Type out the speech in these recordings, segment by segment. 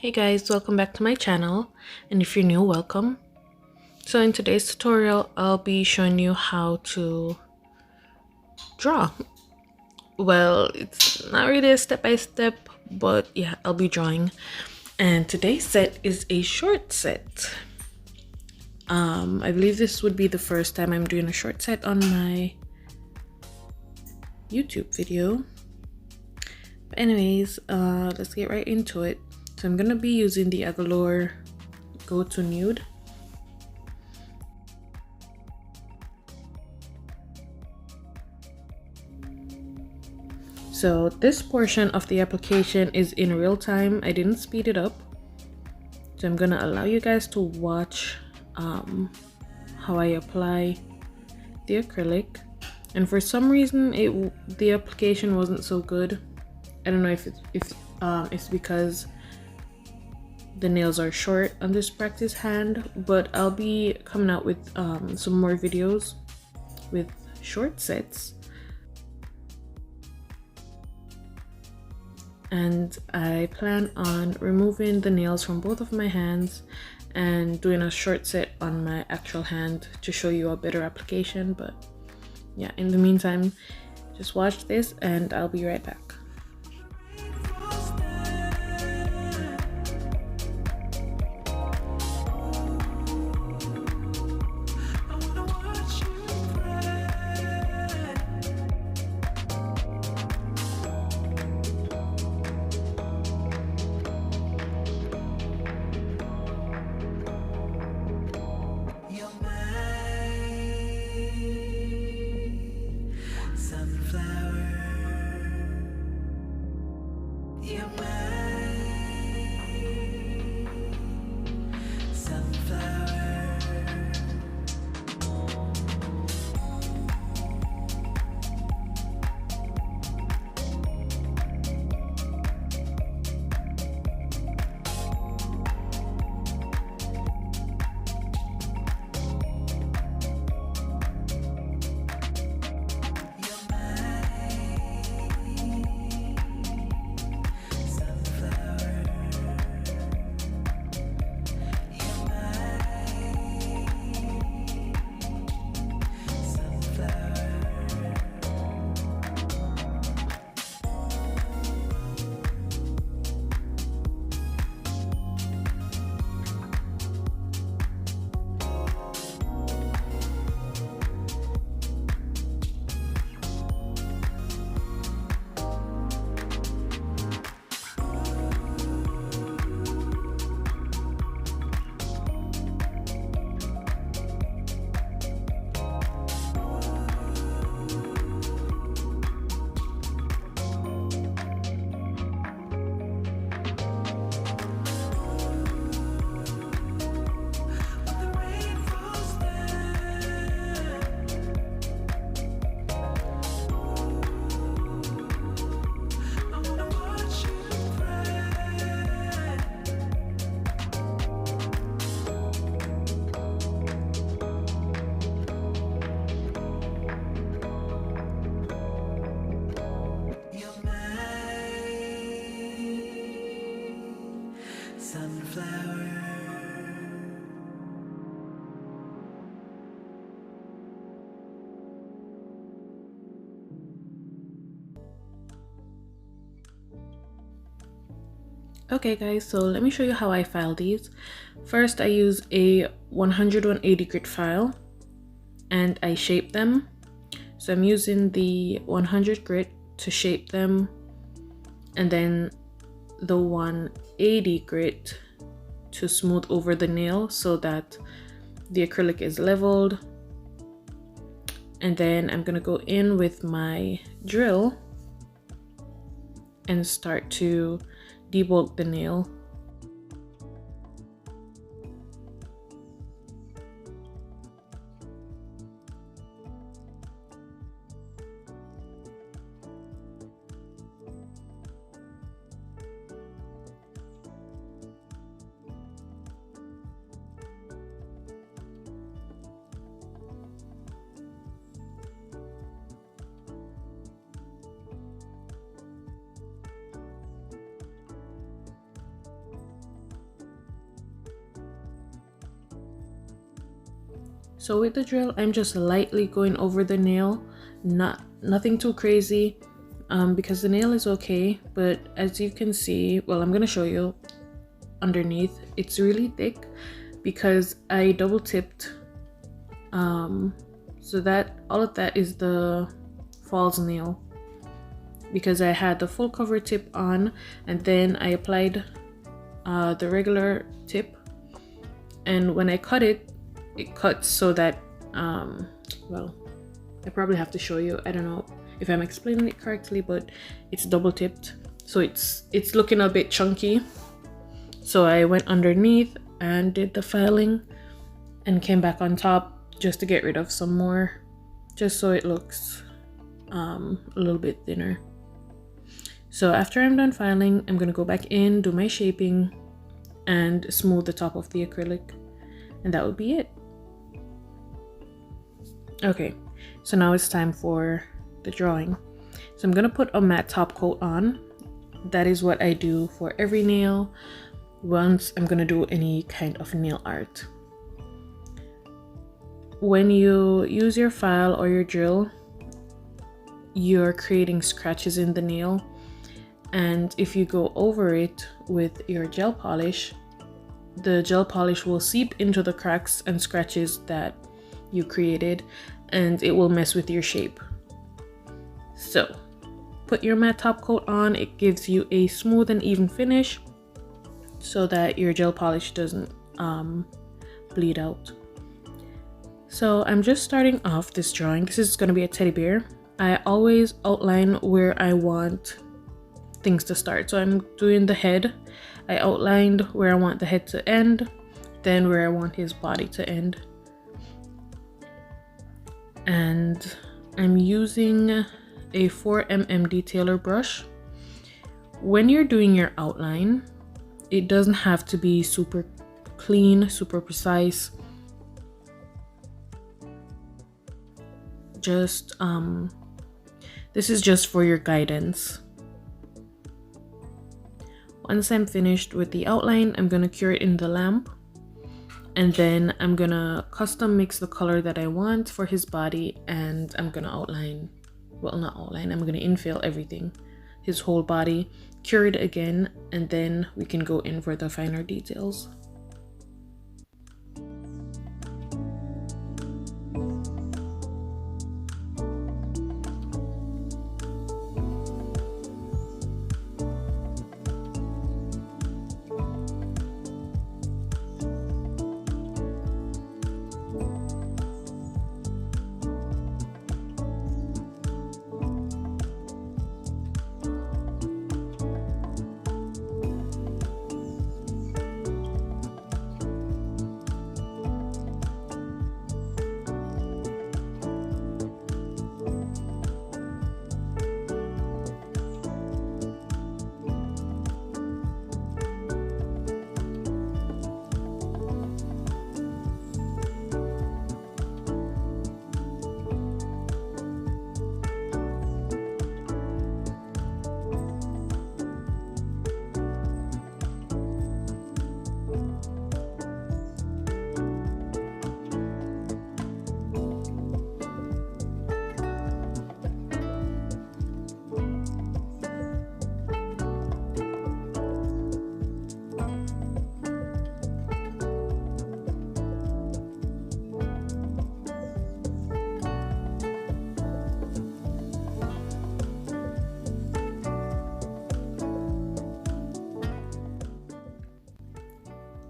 Hey guys, welcome back to my channel, and if you're new, welcome. So in today's tutorial, I'll be showing you how to draw. Well, it's not really a step-by-step, but yeah, I'll be drawing. And today's set is a short set. I believe this would be the first time I'm doing a short set on my YouTube video. But anyways, let's get right into it. So I'm gonna be using the Acrylic Go to Nude. So this portion of the application is in real time. I didn't speed it up. So I'm gonna allow you guys to watch how I apply the acrylic. And for some reason, the application wasn't so good. I don't know if it's because the nails are short on this practice hand, but I'll be coming out with some more videos with short sets. And I plan on removing the nails from both of my hands and doing a short set on my actual hand to show you a better application. But yeah, in the meantime, just watch this and I'll be right back. Okay guys, so let me show you how I file these. First, I use a 180 grit file and I shape them. So I'm using the 100 grit to shape them, and then the 180 grit to smooth over the nail so that the acrylic is leveled. And then I'm gonna go in with my drill and start to debulk the nail. So with the drill, I'm just lightly going over the nail, nothing too crazy, because the nail is okay, but as you can see, well, I'm gonna show you underneath, it's really thick because I double tipped, so that all of that is the false nail, because I had the full cover tip on and then I applied the regular tip, and when I cut it, it cuts so that well, I probably have to show you, I don't know if I'm explaining it correctly, but it's double tipped, so it's looking a bit chunky. So I went underneath and did the filing and came back on top just to get rid of some more, just so it looks a little bit thinner. So after I'm done filing, I'm gonna go back in, do my shaping, and smooth the top of the acrylic, and that would be it. Okay, so now it's time for the drawing. So I'm gonna put a matte top coat on. That is what I do for every nail once I'm gonna do any kind of nail art. When you use your file or your drill, you're creating scratches in the nail, and if you go over it with your gel polish, the gel polish will seep into the cracks and scratches that you created, and it will mess with your shape. So put your matte top coat on. It gives you a smooth and even finish so that your gel polish doesn't bleed out. So I'm just starting off this drawing. This is going to be a teddy bear. I always outline where I want things to start. So I'm doing the head. I outlined where I want the head to end, then where I want his body to end. And I'm using a 4mm detailer brush. When you're doing your outline, it doesn't have to be super clean, super precise. Just this is just for your guidance. Once I'm finished with the outline, I'm gonna cure it in the lamp, and then I'm gonna custom mix the color that I want for his body, and I'm gonna outline, well, not outline, I'm gonna infill everything, his whole body, cure it again, and then we can go in for the finer details.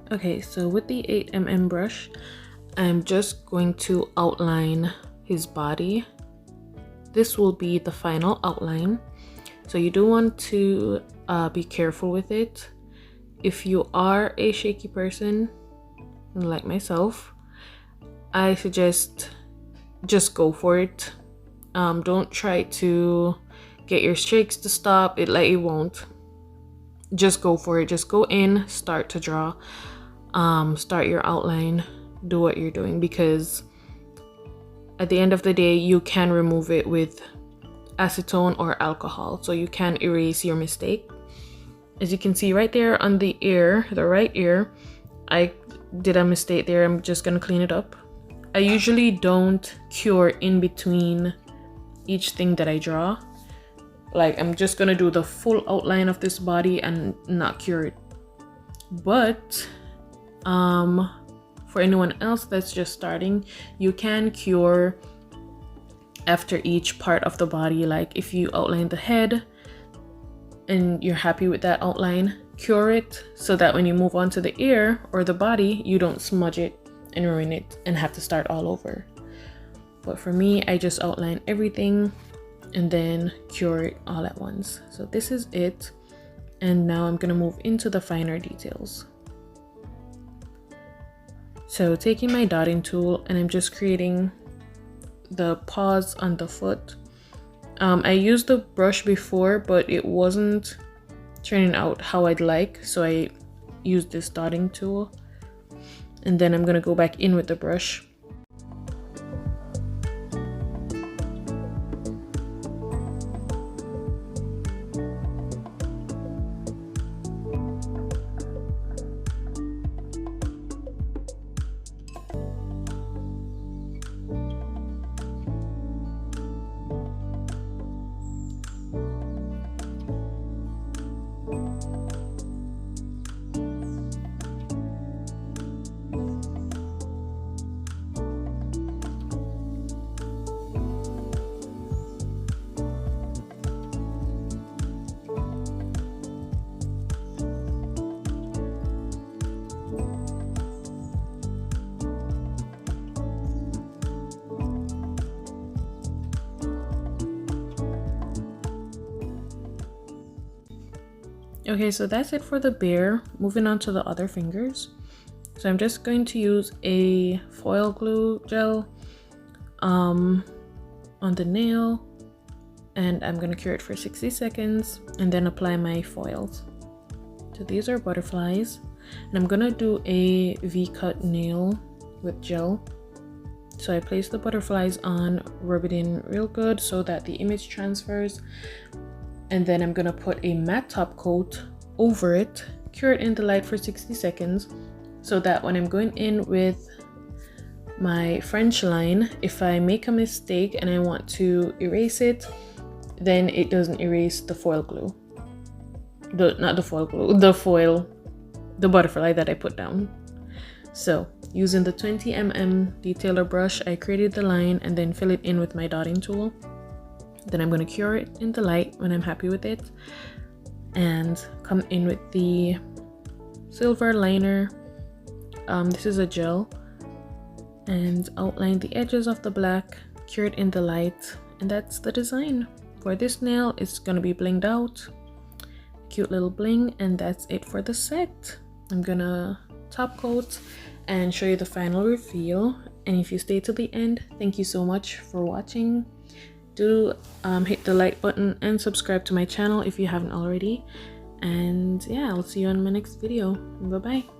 Okay, so with the 8mm brush, I'm just going to outline his body. This will be the final outline, so you do want to be careful with it. If you are a shaky person like myself, I suggest just go for it. Don't try to get your shakes to stop. It won't. Just go for it. Just go in, start to draw, start your outline, do what you're doing, because at the end of the day you can remove it with acetone or alcohol, so you can erase your mistake. As you can see right there on the ear, the right ear, I did a mistake there. I'm just gonna clean it up. I usually don't cure in between each thing that I draw. Like, I'm just gonna do the full outline of this body and not cure it. But for anyone else that's just starting, you can cure after each part of the body. Like, if you outline the head and you're happy with that outline, cure it so that when you move on to the ear or the body, you don't smudge it and ruin it and have to start all over. But for me, I just outline everything and then cure it all at once. So this is it. And now I'm gonna move into the finer details. So taking my dotting tool, and I'm just creating the paws on the foot. I used the brush before, but it wasn't turning out how I'd like, so I used this dotting tool. And then I'm gonna go back in with the brush. Okay, so that's it for the bear. Moving on to the other fingers. So I'm just going to use a foil glue gel on the nail, and I'm gonna cure it for 60 seconds and then apply my foils. So these are butterflies, and I'm gonna do a V-cut nail with gel. So I place the butterflies on, rub it in real good so that the image transfers. And then I'm gonna put a matte top coat over it, cure it in the light for 60 seconds, so that when I'm going in with my French line, if I make a mistake and I want to erase it, then it doesn't erase the foil glue. Not the foil glue, the butterfly that I put down. So using the 20 mm detailer brush, I created the line and then fill it in with my dotting tool. Then I'm going to cure it in the light when I'm happy with it, and come in with the silver liner. This is a gel, and outline the edges of the black, cure it in the light, and that's the design. For this nail, it's going to be blinged out, cute little bling, and that's it for the set. I'm gonna top coat and show you the final reveal. And if you stay to the end, thank you so much for watching. Do hit the like button and subscribe to my channel if you haven't already. And yeah, I'll see you on my next video. Bye bye.